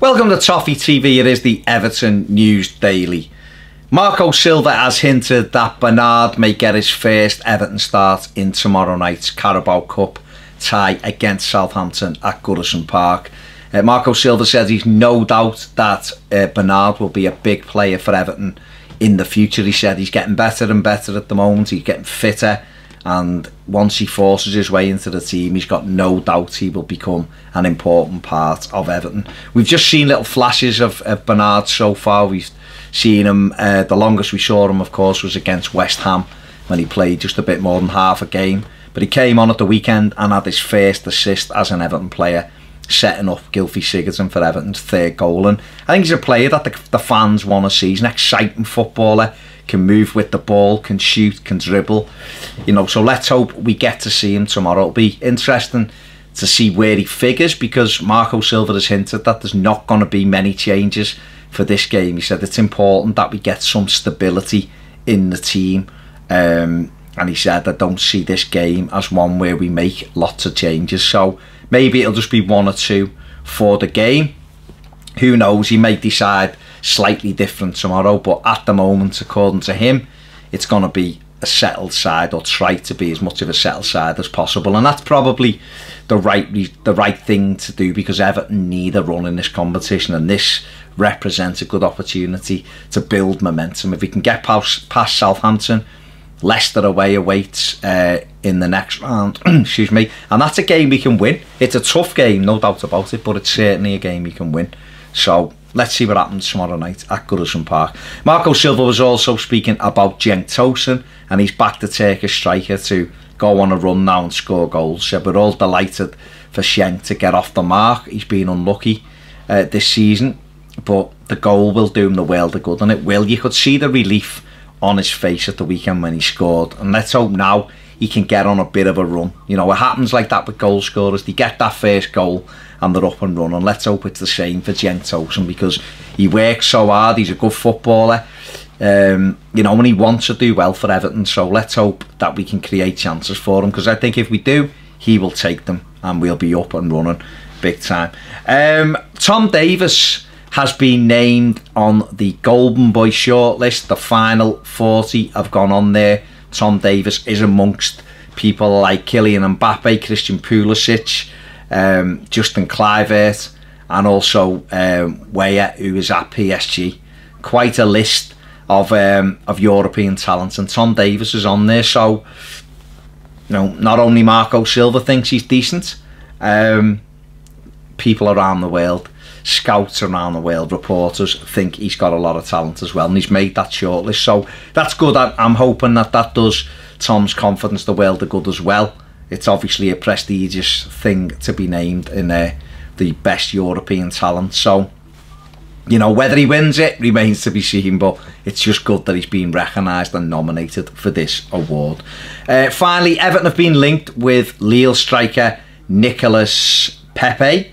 Welcome to Toffee TV. It is the Everton News Daily. Marco Silva has hinted that Bernard may get his first Everton start in tomorrow night's Carabao Cup tie against Southampton at Goodison Park. Marco Silva says he's no doubt that Bernard will be a big player for Everton in the future. He said he's getting better and better at the moment. He's getting fitter, and once he forces his way into the team, he's got no doubt he will become an important part of Everton. We've just seen little flashes of Bernard so far. We've seen him, the longest we saw him, of course, was against West Ham when he played just a bit more than half a game. But he came on at the weekend and had his first assist as an Everton player, setting up Gylfi Sigurdsson for Everton's third goal. And I think he's a player that the fans want to see. He's an exciting footballer, can move with the ball, can shoot, can dribble. You know, so let's hope we get to see him tomorrow. It'll be interesting to see where he figures, because Marco Silva has hinted that there's not going to be many changes for this game. He said it's important that we get some stability in the team. And he said, I don't see this game as one where we make lots of changes. So maybe it'll just be one or two for the game. Who knows? He may decide slightly different tomorrow, but at the moment, according to him, it's going to be a settled side, or try to be as much of a settled side as possible. And that's probably the right thing to do, because Everton need a run in this competition, and this represents a good opportunity to build momentum. If we can get past Southampton, Leicester away awaits in the next round, excuse me, and that's a game we can win. It's a tough game, no doubt about it, but it's certainly a game we can win. So let's see what happens tomorrow night at Goodison Park. Marco Silva was also speaking about Tosun, and he's backed the Turkish striker to go on a run now and score goals. So we're all delighted for Schenk to get off the mark. He's been unlucky this season, but the goal will do him the world of good, and it will. You could see the relief on his face at the weekend when he scored, and let's hope now he can get on a bit of a run. You know, it happens like that with goal scorers. They get that first goal and they're up and running. Let's hope it's the same for Tosun, because he works so hard. He's a good footballer, you know, and he wants to do well for Everton. So let's hope that we can create chances for him, because I think if we do, he will take them and we'll be up and running big time. Tom Davies has been named on the Golden Boy shortlist. The final 40 have gone on there. Tom Davies is amongst people like Kylian Mbappe, Christian Pulisic, Justin Kluivert, and also Weah, who is at PSG. Quite a list of European talents, and Tom Davies is on there. So, you know, not only Marco Silva thinks he's decent, people around the world, scouts around the world, reporters think he's got a lot of talent as well, and he's made that shortlist. So that's good. I'm hoping that does Tom's confidence the world of good as well. It's obviously a prestigious thing to be named in the best European talent. So, you know, whether he wins it remains to be seen, but it's just good that he's been recognised and nominated for this award. Finally, Everton have been linked with Lille striker Nicolas Pepe.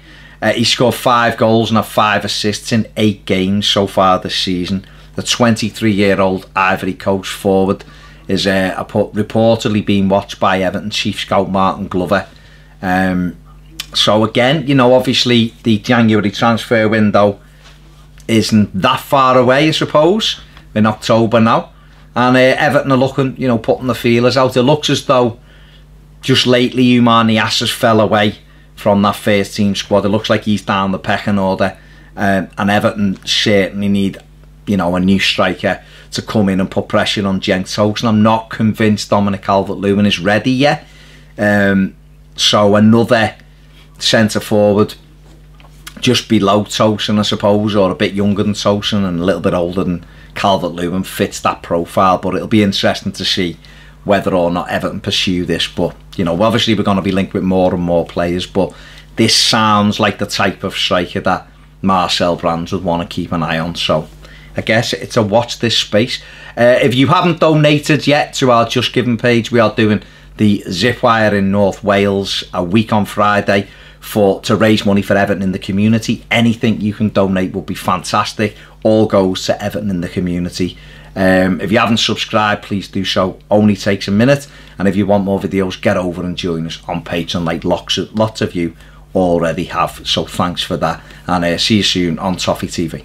He scored 5 goals and had 5 assists in 8 games so far this season. The 23-year-old Ivory Coast forward is reportedly being watched by Everton chief scout Martin Glover. So again, you know, obviously the January transfer window isn't that far away, I suppose. In October now, and Everton are looking, you know, putting the feelers out. It looks as though just lately Oumar Niasse fell away from that first team squad. It looks like he's down the pecking order, and Everton certainly need, you know, a new striker to come in and put pressure on Tosun. I'm not convinced Dominic Calvert-Lewin is ready yet. So another centre forward just below Tosun, I suppose, or a bit younger than Tosun and a little bit older than Calvert-Lewin fits that profile. But it'll be interesting to see whether or not Everton pursue this. But, you know, obviously we're going to be linked with more and more players, but this sounds like the type of striker that Marcel Brands would want to keep an eye on. So I guess it's a watch this space. If you haven't donated yet to our Just Giving page, we are doing the Zipwire in North Wales a week on Friday to raise money for Everton in the community. Anything you can donate will be fantastic. All goes to Everton in the community. If you haven't subscribed, please do so. Only takes a minute. And if you want more videos, get over and join us on Patreon, like lots of you already have. So thanks for that, and see you soon on Toffee TV.